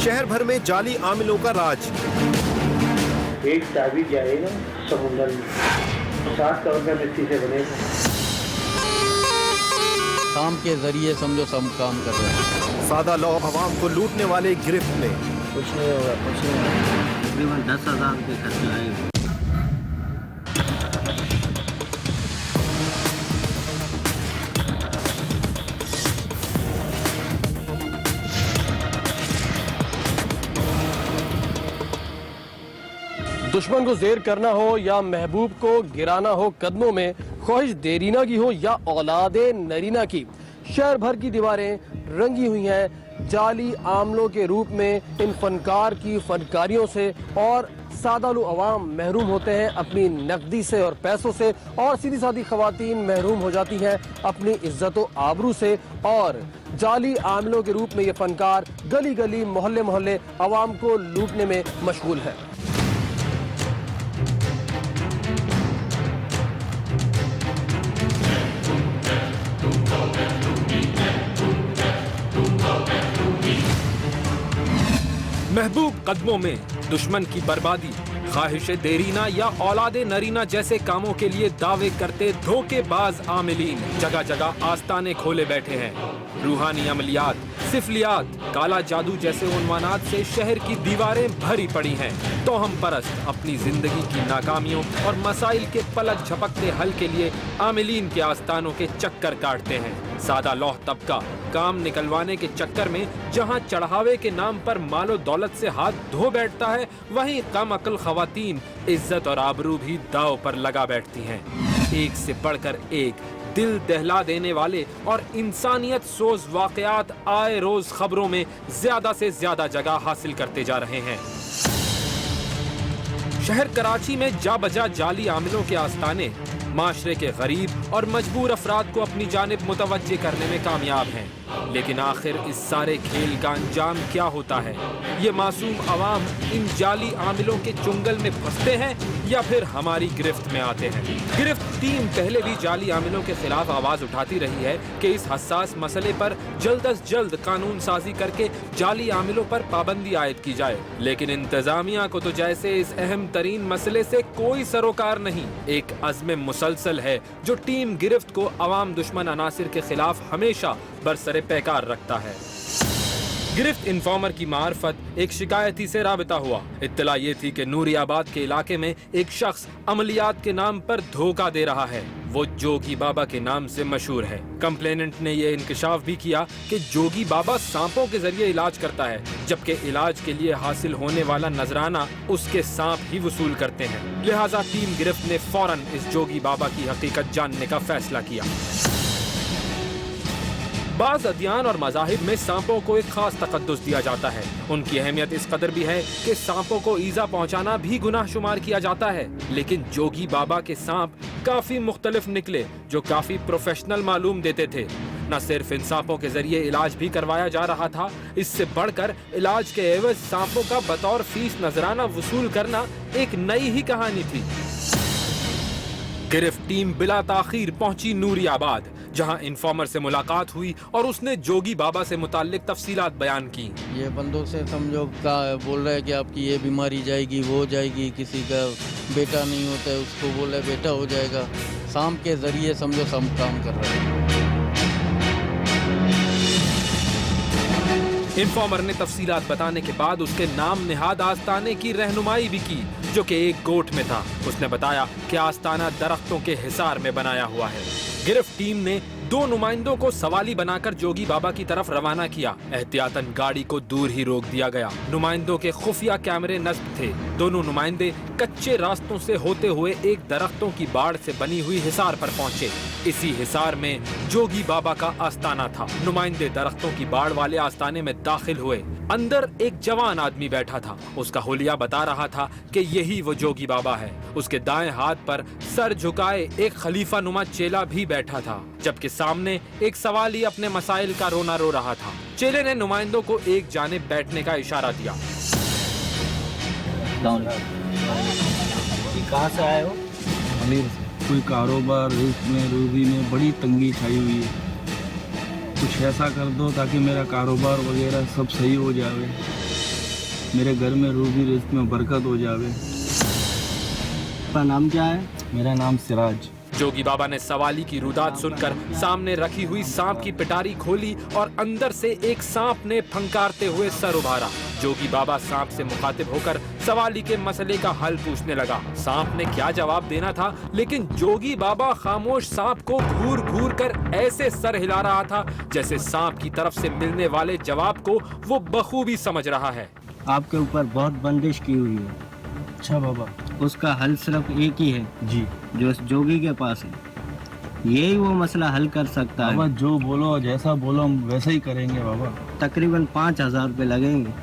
शहर भर में जाली आमिलों का राज। एक चाबी जाएगा समुद्र में, 7 करोड़ का मिट्टी से बनेगा। काम के जरिए समझो सब काम कर रहे हैं। सादा लोग आवाम को लूटने वाले गिरफ्त में। कुछ नहीं होगा, कुछ नहीं होगा। तकरीबन 10,000 रुपये खर्च आएगा। दुश्मन को ज़ेर करना हो या महबूब को गिराना हो कदमों में, ख्वाहिश देरीना की हो या औलादे नरीना की, शहर भर की दीवारें रंगी हुई हैं जाली आमलों के रूप में। इन फनकार की फनकारियों से और सादालू अवाम महरूम होते हैं अपनी नकदी से और पैसों से, और सीधी सादी खवातीन महरूम हो जाती हैं अपनी इज्जत व आबरू से। और जाली आमलों के रूप में ये फनकार गली गली मोहल्ले मोहल्ले अवाम को लूटने में मशगूल है। महबूब कदमों में दुश्मन की बर्बादी, ख्वाहिश देरीना या औलादे नरीना जैसे कामों के लिए दावे करते धोखेबाज आमिलीन जगह जगह आस्ताने खोले बैठे हैं। रूहानी अमलियात, सिफलियात, काला जादू जैसे उन्वानात से शहर की दीवारें भरी पड़ी हैं। तो हम परस्त अपनी जिंदगी की नाकामियों और मसाइल के पलक झपकते हल के लिए आमिलीन के आस्तानों के चक्कर काटते हैं। सादा लौह तबका काम निकलवाने के चक्कर में जहां चढ़ावे के नाम पर मालो दौलत से हाथ धो बैठता है, वहीं कम अकल खवातीन इज्जत और आबरू भी दांव पर लगा बैठती हैं। एक से बढ़कर एक दिल दहला देने वाले और इंसानियत सोज वाकयात आए रोज खबरों में ज्यादा से ज्यादा जगह हासिल करते जा रहे हैं। शहर कराची में जा बजा जाली आमिलों के आस्ताने माशरे के गरीब और मजबूर अफराद को अपनी जानिब मुतवज्जे करने में कामयाब हैं। लेकिन आखिर इस सारे खेल का अंजाम क्या होता है? ये मासूम अवाम इन जाली आमिलों के चुंगल में फंसते हैं या फिर हमारी गिरफ्त में आते हैं? गिरफ्त टीम पहले भी जाली आमिलों के खिलाफ आवाज उठाती रही है कि इस हसास मसले पर जल्द अज जल्द कानून साजी करके जाली आमिलों पर पाबंदी आयद की जाए। लेकिन इंतजामिया को तो जैसे इस अहम तरीन मसले से कोई सरोकार नहीं। एक अज़्म मुसलसल है जो टीम गिरफ्त को अवाम दुश्मन अनासिर के खिलाफ हमेशा बरसरे पैकार रखता है। गिरफ्त इन्फॉर्मर की मार्फत एक शिकायती से राबिता हुआ। इत्तला ये थी कि नूरियाबाद के इलाके में एक शख्स अमलियात के नाम पर धोखा दे रहा है। वो जोगी बाबा के नाम से मशहूर है। कंप्लेनेंट ने यह इंकशाफ भी किया कि जोगी बाबा सांपों के जरिए इलाज करता है, जबकि इलाज के लिए हासिल होने वाला नजराना उसके सांप ही वसूल करते हैं। लिहाजा टीम गिरफ्त ने फौरन इस जोगी बाबा की हकीकत जानने का फैसला किया। बाज़ अदियान और मज़ाहिब में सांपों को एक खास तक़द्दुस दिया जाता है। उनकी अहमियत इस कदर भी है कि सांपों को ईज़ा पहुंचाना भी गुनाह शुमार किया जाता है। लेकिन जोगी बाबा के सांप काफी मुख्तलिफ निकले, जो काफी प्रोफेशनल मालूम देते थे। न सिर्फ इन सांपों के जरिए इलाज भी करवाया जा रहा था, इससे बढ़कर इलाज के एवज सांपों का बतौर फीस नजराना वसूल करना एक नई ही कहानी थी। गिरफ्त टीम बिला ताखीर पहुंची नूरियाबाद, जहां इन्फॉर्मर से मुलाकात हुई और उसने जोगी बाबा से मुताल्लिक तफसीलात बयान की। ये बंदों से समझो का बोल रहा है कि आपकी ये बीमारी जाएगी, वो जाएगी। किसी का बेटा नहीं होता है, उसको बोल रहा है बेटा हो जाएगा। सांप के जरिए समझो सब काम कर रहे हैं। इन्फॉर्मर ने तफसीलात बताने के बाद उसके नाम निहाद आस्ताने की रहनुमाई भी की, जो कि एक गोठ में था। उसने बताया कि आस्ताना दरख्तों के हिसार में बनाया हुआ है। गिरफ्त टीम ने 2 नुमाइंदों को सवाली बनाकर जोगी बाबा की तरफ रवाना किया। एहतियातन गाड़ी को दूर ही रोक दिया गया। नुमाइंदों के खुफिया कैमरे नस्ब थे। दोनों नुमाइंदे कच्चे रास्तों से होते हुए एक दरख्तों की बाड़ से बनी हुई हिसार पर पहुंचे। इसी हिसार में जोगी बाबा का आस्ताना था। नुमाइंदे दरख्तों की बाड़ वाले आस्ताने में दाखिल हुए। अंदर एक जवान आदमी बैठा था। उसका हुलिया बता रहा था कि यही वो जोगी बाबा है। उसके दाएं हाथ पर सर झुकाए एक खलीफा नुमा चेला भी बैठा था, जबकि सामने एक सवाली अपने मसाइल का रोना रो रहा था। चेले ने नुमाइंदों को एक जानिब बैठने का इशारा दिया। कहाँ से आए हो? अमीर कोई कारोबार में रोजी में बड़ी तंगी छाई हुई है। कुछ ऐसा कर दो ताकि मेरा कारोबार वगैरह सब सही हो जाए। मेरे घर में रोजी रिस्क में बरकत हो जावे। आपका नाम क्या है? मेरा नाम सिराज। जोगी बाबा ने सवाली की रुदात सुनकर सामने रखी हुई सांप की पिटारी खोली और अंदर से एक सांप ने फंकारते हुए सर उभारा। जोगी बाबा सांप से मुखातिब होकर सवाली के मसले का हल पूछने लगा। सांप ने क्या जवाब देना था, लेकिन जोगी बाबा खामोश सांप को घूर घूर कर ऐसे सर हिला रहा था जैसे सांप की तरफ से मिलने वाले जवाब को वो बखूबी समझ रहा है। आपके ऊपर बहुत बंदिश की हुई है। अच्छा बाबा। उसका हल सिर्फ एक ही है जी। जो इस जोगी के पास है। यही वो मसला हल कर सकता बाबा है। जो बोलो, जैसा बोलो हम वैसा ही करेंगे बाबा। तकरीबन 5,000 रुपये लगेंगे,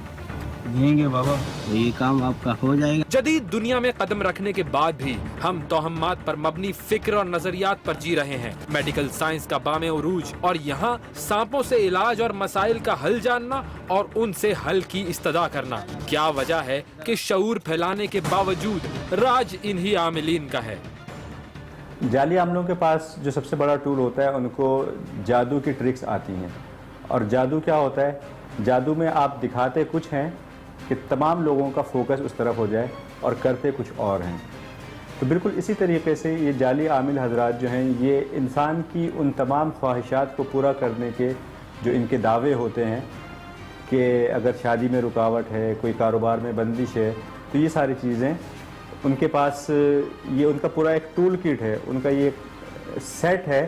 देंगे बाबा। तो ये काम आपका हो जाएगा। जदीद दुनिया में कदम रखने के बाद भी हम तोहम्मात पर मबनी फिक्र और नजरियात पर जी रहे हैं। मेडिकल साइंस का बामे उरूज और यहाँ सांपों से इलाज और मसाइल का हल जानना और उनसे हल की इस्तदा करना। क्या वजह है कि शऊर फैलाने के बावजूद राज इन्हीं आमिलीन का है। जाली आमलों के पास जो सबसे बड़ा टूल होता है, उनको जादू की ट्रिक्स आती हैं। और जादू क्या होता है? जादू में आप दिखाते कुछ हैं कि तमाम लोगों का फोकस उस तरफ हो जाए और करते कुछ और हैं। तो बिल्कुल इसी तरीके से ये जाली आमिल हजरात जो हैं, ये इंसान की उन तमाम ख्वाहिशात को पूरा करने के जो इनके दावे होते हैं कि अगर शादी में रुकावट है, कोई कारोबार में बंदिश है, तो ये सारी चीज़ें उनके पास, ये उनका पूरा एक टूल किट है, उनका ये सेट है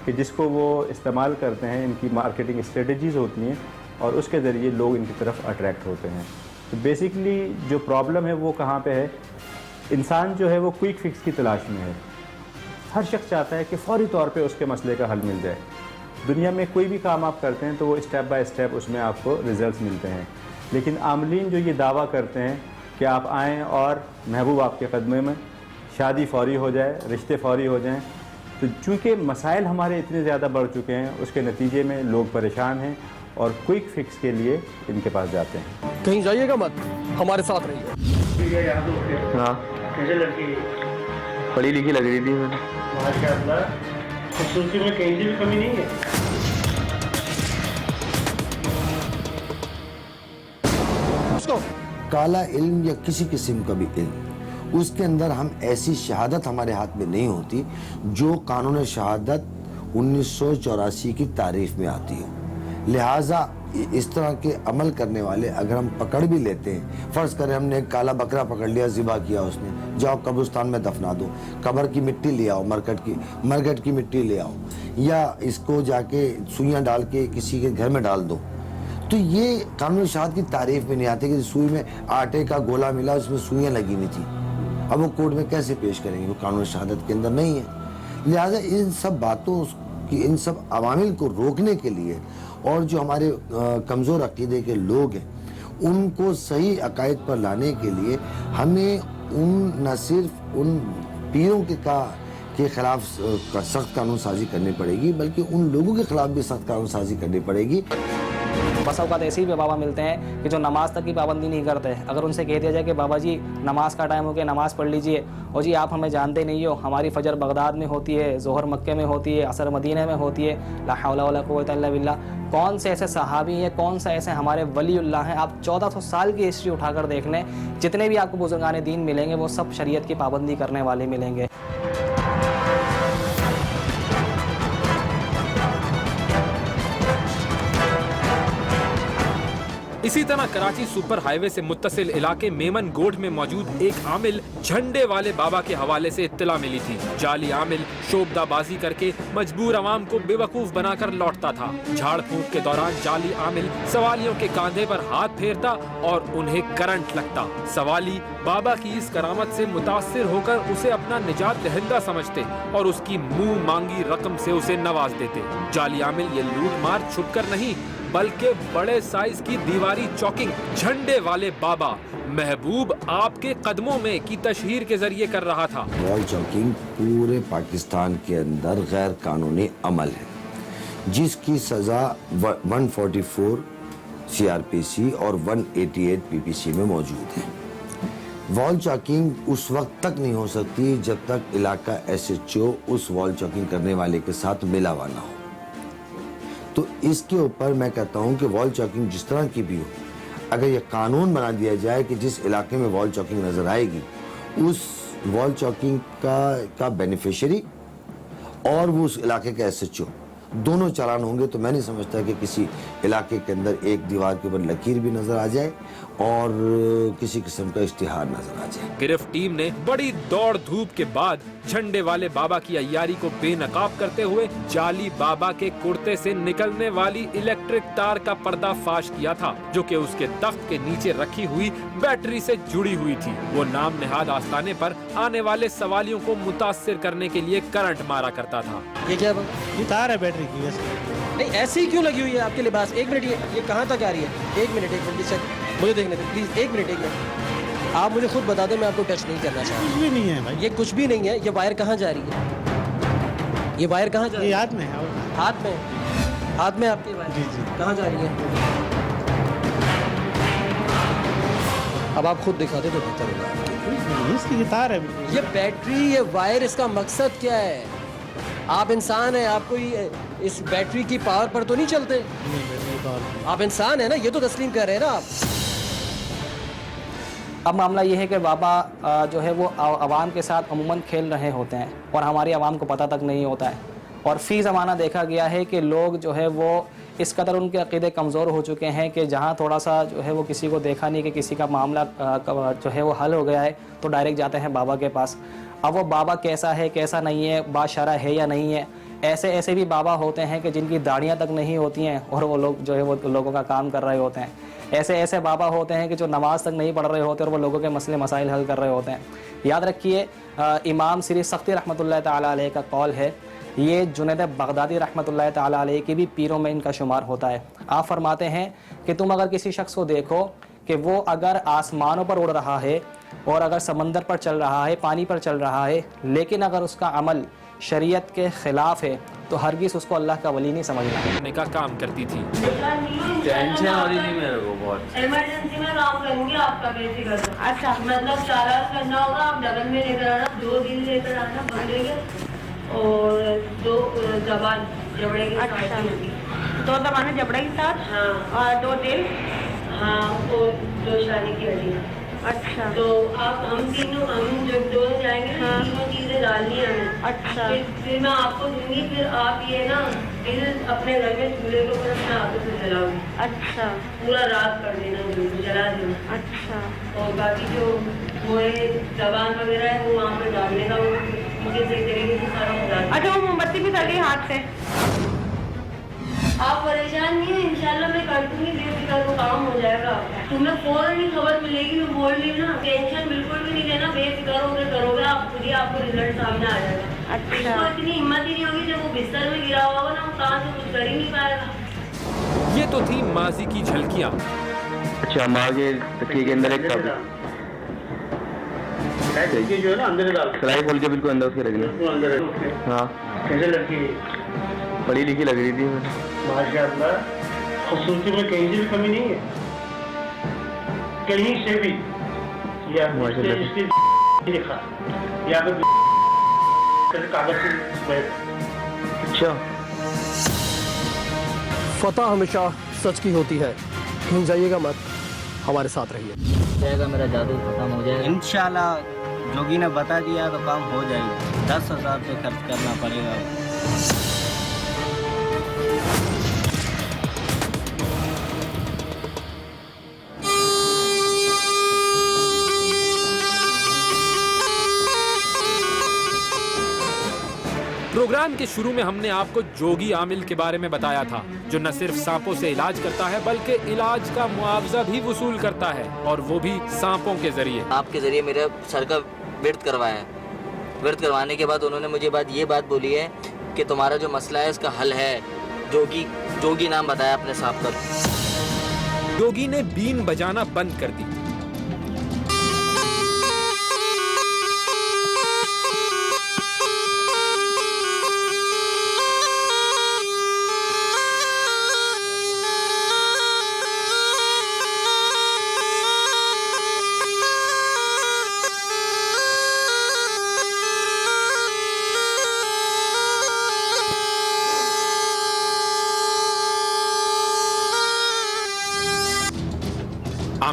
कि जिसको वो इस्तेमाल करते हैं। इनकी मार्केटिंग स्ट्रेटजीज़ होती हैं और उसके ज़रिए लोग इनकी तरफ अट्रैक्ट होते हैं। तो बेसिकली जो प्रॉब्लम है वो कहाँ पे है? इंसान जो है वो क्विक फिक्स की तलाश में है। हर शख्स चाहता है कि फ़ौरी तौर पे उसके मसले का हल मिल जाए। दुनिया में कोई भी काम आप करते हैं तो वो स्टेप बाय स्टेप उसमें आपको रिजल्ट्स मिलते हैं। लेकिन आमलीन जो ये दावा करते हैं कि आप आएँ और महबूब आपके कदमे में, शादी फ़ौरी हो जाए, रिश्ते फ़ौरी हो जाएँ, तो चूँकि मसाइल हमारे इतने ज़्यादा बढ़ चुके हैं, उसके नतीजे में लोग परेशान हैं और क्विक फिक्स के लिए इनके पास जाते हैं। कहीं जाइएगा मत, हमारे साथ रहिए। हाँ, कैसे लड़की? पढ़ी लिखी लग रही थी मैंने। माशाअल्लाह, खूबसूरती में कहीं से भी कमी नहीं है। काला इल्म या किसी किस्म का भी इल्म, उसके अंदर हम ऐसी शहादत हमारे हाथ में नहीं होती जो कानून शहादत 1984 की तारीफ में आती हो। लिहाजा इस तरह के अमल करने वाले अगर हम पकड़ भी लेते हैं, फर्ज करें हमने एक काला बकरा पकड़ लिया, ज़िबा किया उसने, जाओ कब्रिस्तान में दफना दो, कब्र की मिट्टी ले आओ, मरकट की मिट्टी ले आओ, या इसको जाके सुइयाँ डाल के किसी के घर में डाल दो, तो ये कानून शहादत की तारीफ में नहीं आती कि सुई में आटे का गोला मिला, उसमें सुइयाँ लगी हुई थी। अब वो कोर्ट में कैसे पेश करेंगे? वो कानून शहादत के अंदर नहीं है। लिहाजा इन सब बातों की, इन सब अवामिल को रोकने के लिए और जो हमारे कमज़ोर अकीदे के लोग हैं उनको सही अकायद पर लाने के लिए हमें उन न सिर्फ उन पीरों के खिलाफ सख्त कानून साजी करनी पड़ेगी, बल्कि उन लोगों के खिलाफ भी सख्त कानून साजी करनी पड़ेगी। बस औकात ऐसे ही बाबा मिलते हैं कि जो नमाज तक की पाबंदी नहीं करते। अगर उनसे कह दिया जाए कि बाबा जी नमाज का टाइम हो गया, नमाज पढ़ लीजिए, और जी आप हमें जानते नहीं हो, हमारी फजर बगदाद में होती है, जोहर मक्के में होती है, असर मदीने में होती है, ला हौला वला कुव्वता इल्ला बिल्लाह। कौन से ऐसे सहाबी हैं, कौन से ऐसे हमारे वलीउल्लाह हैं? आप 1400 साल की हिस्ट्री उठाकर देख लें, जितने भी आपको बुजुर्गान दीन मिलेंगे वो सब शरीयत की पाबंदी करने वाले मिलेंगे। इसी तरह कराची सुपर हाईवे से मुत्तसिल इलाके मेमन गोड में मौजूद एक आमिल झंडे वाले बाबा के हवाले से इत्तला मिली थी। जाली आमिल शोबदाबाजी करके मजबूर अवाम को बेवकूफ बनाकर लौटता था। झाड़ फूंक के दौरान जाली आमिल सवालियों के कांधे पर हाथ फेरता और उन्हें करंट लगता। सवाली बाबा की इस करामत से मुतासिर होकर उसे अपना निजात दहिंदा समझते और उसकी मुंह मांगी रकम से उसे नवाज देते। जाली आमिल ये लूट मार छुपकर नहीं, बल्कि बड़े साइज की दीवारी चौकिंग झंडे वाले बाबा महबूब आपके कदमों में की तशहीर के जरिए कर रहा था। वॉल चौकिंग पूरे पाकिस्तान के अंदर गैर कानूनी अमल है, जिसकी सजा 144 CRPC और 188 PPC में मौजूद है। वॉल चौकिंग उस वक्त तक नहीं हो सकती जब तक इलाका SHO उस वॉल चौकिंग करने वाले के साथ मिला हुआ ना हो। तो इसके ऊपर मैं कहता हूं कि वॉल चौकिंग जिस तरह की भी हो, अगर ये कानून बना दिया जाए कि जिस इलाके में वॉल चॉकिंग नजर आएगी उस वॉल चॉकिंग का बेनिफिशियरी और वो उस इलाके का SHO दोनों चालान होंगे, तो मैं नहीं समझता कि किसी इलाके के अंदर एक दीवार के ऊपर लकीर भी नजर आ जाए और किसी किस्म का इश्तिहार नजर आ जाए। गिरफ्त टीम ने बड़ी दौड़ धूप के बाद झंडे वाले बाबा की अय्यारी को बेनकाब करते हुए जाली बाबा के कुर्ते से निकलने वाली इलेक्ट्रिक तार का पर्दाफाश किया था, जो कि उसके तख्त के नीचे रखी हुई बैटरी से जुड़ी हुई थी। वो नाम नेहाद आस्ताने पर आने वाले सवालियों को मुतासिर करने के लिए करंट मारा करता था। ये क्या ये तार है बैटरी की? नहीं, ऐसी क्यों लगी हुई है आपके लिबास? एक मिनट, ये कहाँ तक आ रही है? एक मिनट मुझे देखने दे प्लीज, एक मिनट। आप मुझे खुद बता दें, मैं आपको टच नहीं करना चाहता। कुछ भी नहीं है भाई, ये कुछ भी नहीं है। ये वायर कहाँ जा रही है? ये वायर कहाँ जा रही है? हाथ में है। हाथ में आपके वायर? जी। कहाँ जा रही है? अब आप खुद दिखा दे तो बेहतर होगा। इसकी तार है। ये बैटरी, ये वायर, इसका मकसद क्या है? आप इंसान हैं, आपको इस बैटरी की पावर पर तो नहीं चलते? आप इंसान है ना, ये तो तस्लीम कर रहे हैं ना आप। अब मामला ये है कि बाबा जो है वो आवाम के साथ अमूमन खेल रहे होते हैं और हमारी आवाम को पता तक नहीं होता है। और फ़ी ज़माना देखा गया है कि लोग जो है वो इस कदर उनके अक़ीदे कमज़ोर हो चुके हैं कि जहाँ थोड़ा सा जो है वो किसी को देखा नहीं कि किसी का मामला जो है वो हल हो गया है तो डायरेक्ट जाते हैं बाबा के पास। अब वो बाबा कैसा है कैसा नहीं है, बाशरा है या नहीं है। ऐसे भी बाबा होते हैं कि जिनकी दाढ़ियाँ तक नहीं होती हैं और वो लोग जो है वो लोगों का काम कर रहे होते हैं। ऐसे बाबा होते हैं कि जो नमाज तक नहीं पढ़ रहे होते और वो लोगों के मसले मसाइल हल कर रहे होते हैं। याद रखिए, इमाम सिरी सख्ती रहमतुल्लाह ताला अलैह का कौल है, ये जुनैद बगदादी रहमतुल्लाह ताला अलैह के भी पीरों में इनका शुमार होता है। आप फरमाते हैं कि तुम अगर किसी शख्स को देखो कि वो अगर आसमानों पर उड़ रहा है और अगर समंदर पर चल रहा है, पानी पर चल रहा है, लेकिन अगर उसका अमल शरीयत के खिलाफ है तो हरगिज़ उसको अल्लाह का वली नहीं समझना। करने का काम करती थी। टेंशन हो रही थी मेरे को बहुत। इमरजेंसी में काम करूंगी आपका बेसिकल। अच्छा, मतलब चालान करना होगा, आप डबल में लेकर आना, 2 दिन लेकर आना बंदे के और 2 जबान जबड़े के साथ। अच्छा, 2 जबान जबड़े के साथ। हाँ। और 2 दिल। हाँ, और 2 शादी की हड्डियाँ। अच्छा, तो आप हम जो दोनों जाएंगे ना, तीनों चीजें डालनी है हमें। अच्छा, फिर मैं आपको दूंगी, फिर आप ये ना फिर अपने घर में चूल्हे के ऊपर अपने हाथों से जलाओगी। अच्छा, पूरा रात कर देना, जला देना। अच्छा, और बाकी जो वो जबान वगैरह है वो वहाँ पे डालने का, वो मुझे सही तरीके से सारा बता। अच्छा, वो मोमबत्ती भी डालिए हाथ से। आप परेशान नहीं है, इंशाल्लाह मैं कर दूंगी, बेफिक्र को काम हो जाएगा। तुम्हें फौरन ही खबर मिलेगी, मैं बोल रही हूँ ना, टेंशन बिल्कुल भी नहीं लेना, बेफिक्र होकर करोगे आप खुद ही, आपको रिजल्ट सामने आ जाएगा। अच्छा, तो इतनी हिम्मत ही नहीं होगी, जब वो बिस्तर में गिरा होगा ना, वो कहाँ से कुछ कर ही नहीं पाएगा। ये तो थी माजी की झलकियाँ। अच्छा, मागे तकिए के अंदर एक जो है ना अंदर डाल, कढ़ाई खोल के बिल्कुल अंदर उसके रखना। हाँ, कैसे लड़की पढ़ी लिखी लग रही थी। माशाअल्लाह, खूबसूरती में कहीं से भी कमी नहीं है, कहीं से भी। या इसकी लिखा या फिर कागज से। अच्छा, फतह हमेशा सच की होती है, कहीं जाइएगा मत, हमारे साथ रहिए। जाएगा, मेरा जादू खत्म हो जाएगा इंशाल्लाह। जोगी ने बता दिया तो काम हो जाएगा। 10,000 रुपये खर्च करना पड़ेगा। प्रोग्राम के शुरू में हमने आपको जोगी आमिल के बारे में बताया था, जो न सिर्फ सांपों से इलाज करता है बल्कि इलाज का मुआवजा भी वसूल करता है, और वो भी सांपों के जरिए। आपके जरिए मेरे सर का व्रत करवाया है। व्रत करवाने के बाद उन्होंने मुझे ये बात बोली है कि तुम्हारा जो मसला है इसका हल है। जोगी नाम बताया अपने साहब का। जोगी ने बीन बजाना बंद कर दी।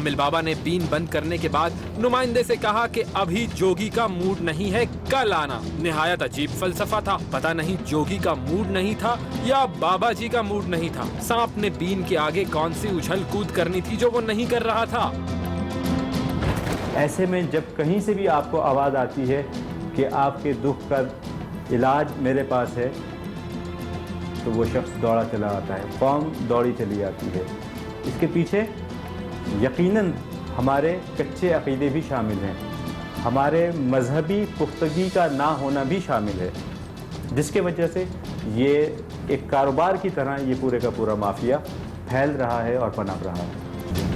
आमिल बाबा ने बीन बंद करने के बाद नुमाइंदे से कहा कि अभी जोगी का मूड नहीं है, कल आना। निहायत अजीब फलसफा था। पता नहीं जोगी का मूड नहीं था या बाबा जी का मूड नहीं था। सांप ने बीन के आगे कौन सी उछल कूद करनी थी जो वो नहीं कर रहा था। ऐसे में जब कहीं से भी आपको आवाज़ आती है कि आपके दुख का इलाज मेरे पास है, तो वो शख्स दौड़ा चला आता है, कौम दौड़ी चली आती है। इसके पीछे यकीनन हमारे कच्चे अक़ीदे भी शामिल हैं, हमारे मजहबी पुख्तगी का ना होना भी शामिल है, जिसके वजह से ये एक कारोबार की तरह ये पूरे का पूरा माफिया फैल रहा है और पनप रहा है।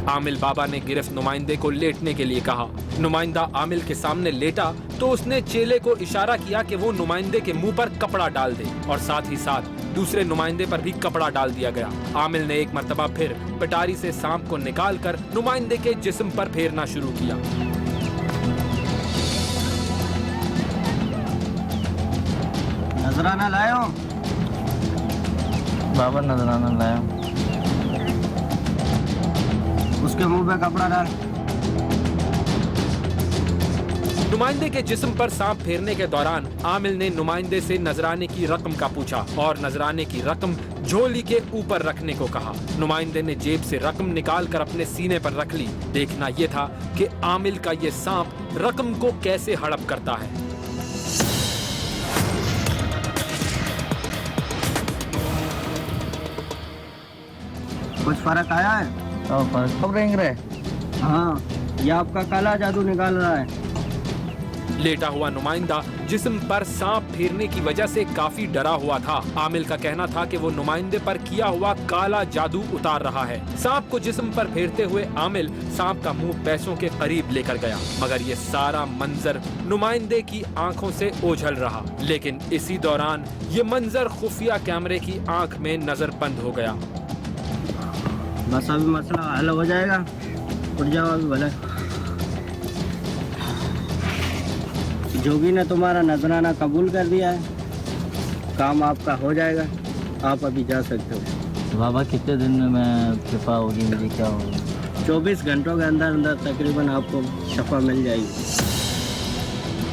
आमिल बाबा ने गिरफ्त नुमाइंदे को लेटने के लिए कहा। नुमाइंदा आमिल के सामने लेटा तो उसने चेले को इशारा किया कि वो नुमाइंदे के मुंह पर कपड़ा डाल दे और साथ ही साथ दूसरे नुमाइंदे पर भी कपड़ा डाल दिया गया। आमिल ने एक मर्तबा फिर पिटारी से सांप को निकालकर नुमाइंदे के जिस्म पर फेरना शुरू किया। नजराना लायो बाबा, नजराना लायो। उसके मुंह पे कपड़ा डाल। नुमाइंदे के जिस्म पर सांप फेरने के दौरान आमिल ने नुमाइंदे से नजराने की रकम का पूछा और नजराने की रकम झोली के ऊपर रखने को कहा। नुमाइंदे ने जेब से रकम निकालकर अपने सीने पर रख ली। देखना यह था कि आमिल का ये सांप रकम को कैसे हड़प करता है। कुछ फर्क आया है? कब रेंग रहे? हाँ, ये आपका काला जादू निकाल रहा है। लेटा हुआ नुमाइंदा जिस्म पर सांप फेरने की वजह से काफी डरा हुआ था। आमिल का कहना था कि वो नुमाइंदे पर किया हुआ काला जादू उतार रहा है। सांप को जिस्म पर फेरते हुए आमिल सांप का मुंह पैसों के करीब लेकर गया, मगर ये सारा मंजर नुमाइंदे की आंखों से ओझल रहा। लेकिन इसी दौरान ये मंजर खुफिया कैमरे की आंख में नजर बंद हो गया। बस अभी मसला हल हो जाएगा, उठ जाओ अभी भले। जोगी ने तुम्हारा नजराना कबूल कर दिया है, काम आपका हो जाएगा, आप अभी जा सकते हो। बाबा, कितने दिन में मैं शिफा होगी मेरी, क्या होगी? 24 घंटों के अंदर अंदर तकरीबन आपको शफा मिल जाएगी।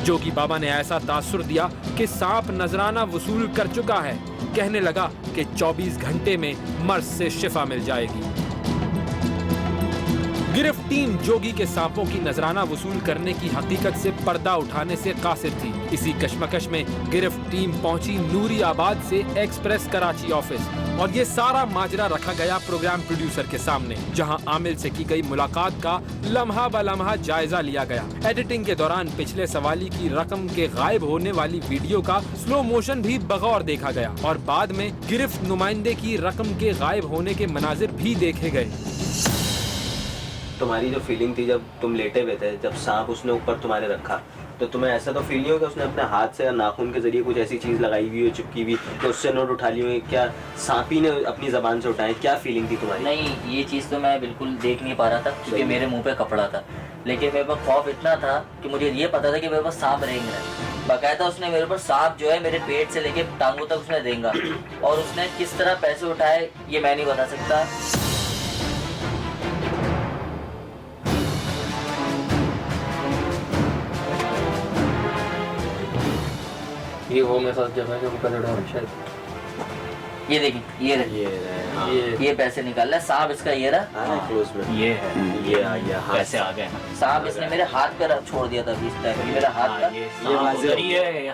जोगी बाबा ने ऐसा तासुर दिया कि सांप नजराना वसूल कर चुका है। कहने लगा कि 24 घंटे में मर्ज से शिफा मिल जाएगी। गिरफ्त टीम जोगी के सांपों की नजराना वसूल करने की हकीकत से पर्दा उठाने से कासिर थी। इसी कश्मकश में गिरफ्त टीम पहुंची नूरी आबाद से एक्सप्रेस कराची ऑफिस और ये सारा माजरा रखा गया प्रोग्राम प्रोड्यूसर के सामने, जहां आमिल से की गई मुलाकात का लम्हा ब लम्हा जायजा लिया गया। एडिटिंग के दौरान पिछले सवाली की रकम के गायब होने वाली वीडियो का स्लो मोशन भी बगौर देखा गया और बाद में गिरफ्त नुमाइंदे की रकम के गायब होने के मनाजिर भी देखे गए। तुम्हारी जो फीलिंग थी जब तुम लेटे हुए थे, जब सांप उसने ऊपर तुम्हारे रखा, तो तुम्हें ऐसा तो फील नहीं हो कि उसने अपने हाथ से या नाखून के जरिए कुछ ऐसी चीज़ लगाई हुई हो, चिपकी हुई, तो उससे नोट उठा ली हुई? क्या सांप ही ने अपनी ज़बान से उठाए? क्या फीलिंग थी तुम्हारी? नहीं, ये चीज़ तो मैं बिल्कुल देख नहीं पा रहा था क्योंकि मेरे मुंह पे कपड़ा था, लेकिन मेरे पास खौफ इतना था कि मुझे ये पता था कि मेरे पास सांप रेंग रहा है। बाकायदा उसने मेरे ऊपर सांप जो है मेरे पेट से लेके टांगों तक उसने रेंगा, और उसने किस तरह पैसे उठाए ये मैं नहीं बता सकता। ये वो मेरे साथ जगह जो ऊपर लड़ा है शायद। ये देखिए, ये पैसे निकाल रहा है सांप, इसका ये रहा क्लोज में, ये है, ये पैसे आ गए। सांप इसने मेरे हाथ पे छोड़ दिया था इस टाइम, ये मेरा हाथ था, ये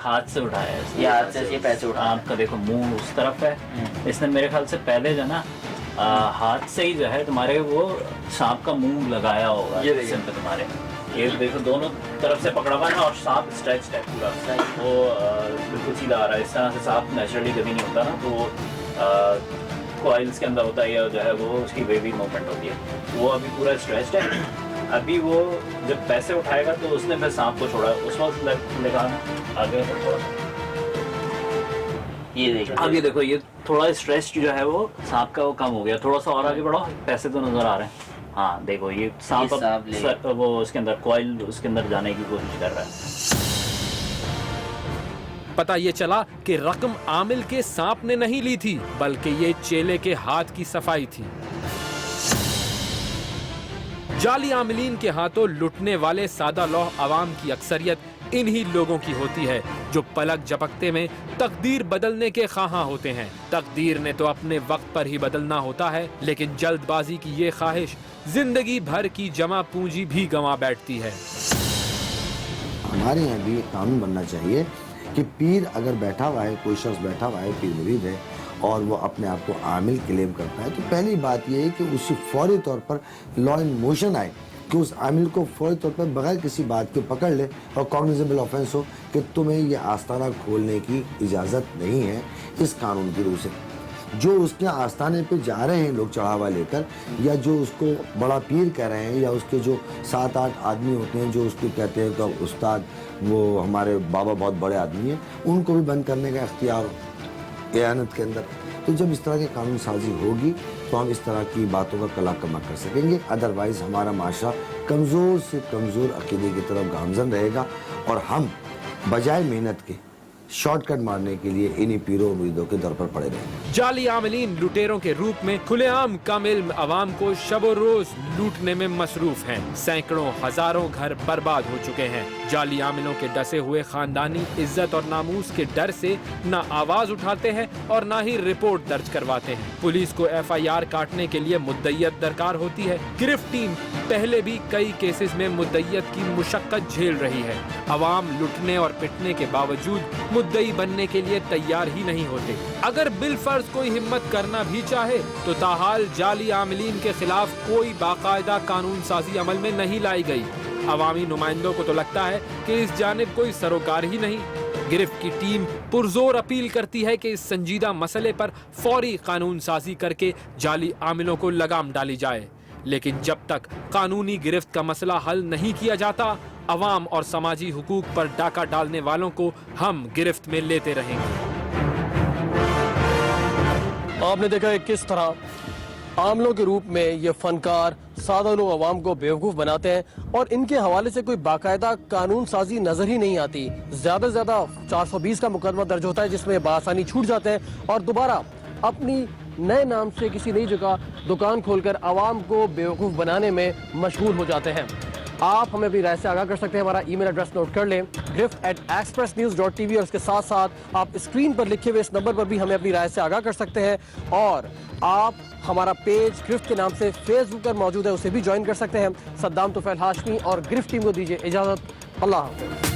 हाथ से उठाया है, ये हाथ से ये पैसे उठाया। आपका देखो मुंह उस तरफ है, इसने मेरे ख्याल से पहले जो ना हाथ से ही जो है तुम्हारे वो सांप का मुंह लगाया होगा तुम्हारे। ये देखो दोनों तरफ से पकड़ा हुआ है और सांप स्ट्रेच है पूरा, वो बिल्कुल सीधा आ रहा है। इस तरह से सांप नेचुरली कभी नहीं होता ना, तो कॉइल्स के अंदर होता है या जो है वो उसकी वेवी मूवमेंट होती है, वो अभी पूरा स्ट्रेच है। अभी वो जब पैसे उठाएगा तो उसने फिर सांप को छोड़ा, उस वक्त लगाना आगे थोड़ा सा। ये देखो, अब ये देखो, ये थोड़ा स्ट्रेच जो है वो सांप का वो कम हो गया। थोड़ा सा और आगे बढ़ो, पैसे तो नजर आ रहे हैं। हाँ देखो, ये सांप वो उसके अंदर कॉइल उसके अंदर जाने की कोशिश कर रहा है। पता ये चला कि रकम आमिल के सांप ने नहीं ली थी, बल्कि ये चेले के हाथ की सफाई थी। जाली आमिलीन के हाथों लुटने वाले सादा लौह अवाम की अक्सरियत इन्हीं लोगों की होती है जो पलक झपकते में तकदीर बदलने के ख्वाहां होते हैं। तकदीर ने तो अपने वक्त पर ही बदलना होता है, लेकिन जल्दबाजी की ये ख्वाहिश जिंदगी भर की जमा पूंजी भी गंवा बैठती है। हमारे यहाँ भी कानून बनना चाहिए कि पीर अगर बैठा हुआ है, कोई शख्स बैठा हुआ है, पीर मुरीद है, और वो अपने आप को आमिल क्लेम करता है, तो पहली बात ये है कि उसे फौरी तौर पर लॉ इन मोशन आए कि उस आमिल को फौरी तौर पर बगैर किसी बात के पकड़ ले और कॉग्निजेबल ऑफेंस हो कि तुम्हें ये आस्ताना खोलने की इजाज़त नहीं है इस कानून की रूह से। जो उसके आस्थाने पे जा रहे हैं लोग चढ़ावा लेकर, या जो उसको बड़ा पीर कह रहे हैं, या उसके जो 7-8 आदमी होते हैं जो उसको कहते हैं तो उस्ताद, वो हमारे बाबा बहुत बड़े आदमी हैं, उनको भी बंद करने का इख्तियार एयानत के अंदर। तो जब इस तरह की कानून साजी होगी तो हम इस तरह की बातों का कला कमा कर सकेंगे। अदरवाइज़ हमारा माशरा कमज़ोर से कमज़ोर अकीदे की तरफ गामजन रहेगा और हम बजाय मेहनत के शॉर्टकट मारने के लिए इन्हीं पीरों मुरीदों के दर पर पड़े रहेंगे। जाली आमिलीन लुटेरों के रूप में खुलेआम कम इल्म अवाम को शबो रोज लूटने में मसरूफ हैं। सैकड़ों हजारों घर बर्बाद हो चुके हैं। जाली आमिलों के डसे हुए खानदानी इज्जत और नामूस के डर से न आवाज उठाते हैं और न ही रिपोर्ट दर्ज करवाते हैं। पुलिस को FIR काटने के लिए मुद्दइयत दरकार होती है। गिरफ्त टीम पहले भी कई केसेस में मुद्दइयत की मुशक्कत झेल रही है। अवाम लुटने और पिटने के बावजूद मुद्दई बनने के लिए तैयार ही नहीं होते। अगर बिलफर्ज कोई हिम्मत करना भी चाहे तो ताहाल जाली आमिलीन के खिलाफ कोई बाकायदा कानून साजी अमल में नहीं लाई गई। अवामी नुमाइंदों को तो लगता है कि इस जानिब कोई सरोकार ही नहीं। गिरफ्त की टीम पुरजोर अपील करती है कि इस संजीदा मसले पर फौरी कानून साजी करके जाली आमिलों को लगाम डाली जाए, लेकिन जब तक कानूनी गिरफ्त का मसला हल नहीं किया जाता, अवाम और समाजी हुकूक पर डाका डालने वालों को हम गिरफ्त में लेते रहेंगे। आपने देखा है किस तरह आमलों के रूप में ये फनकार सादा लोग अवाम को बेवकूफ़ बनाते हैं और इनके हवाले से कोई बाकायदा कानून साजी नजर ही नहीं आती। ज्यादा से ज्यादा 420 का मुकदमा दर्ज होता है जिसमें बासानी छूट जाते हैं और दोबारा अपनी नए नाम से किसी नई जगह दुकान खोलकर आवाम को बेवकूफ़ बनाने में मशगूल हो जाते हैं। आप हमें अपनी राय से आगाह कर सकते हैं। हमारा ईमेल एड्रेस नोट कर लें, grift@expressnews.tv, और इसके साथ साथ आप स्क्रीन पर लिखे हुए इस नंबर पर भी हमें अपनी राय से आगाह कर सकते हैं। और आप हमारा पेज गिरफ्त के नाम से फेसबुक पर मौजूद है, उसे भी ज्वाइन कर सकते हैं। सद्दाम तुफैल हाशमी और गिरफ्त टीम को दीजिए इजाज़त। अल्लाह हाफ़िज़।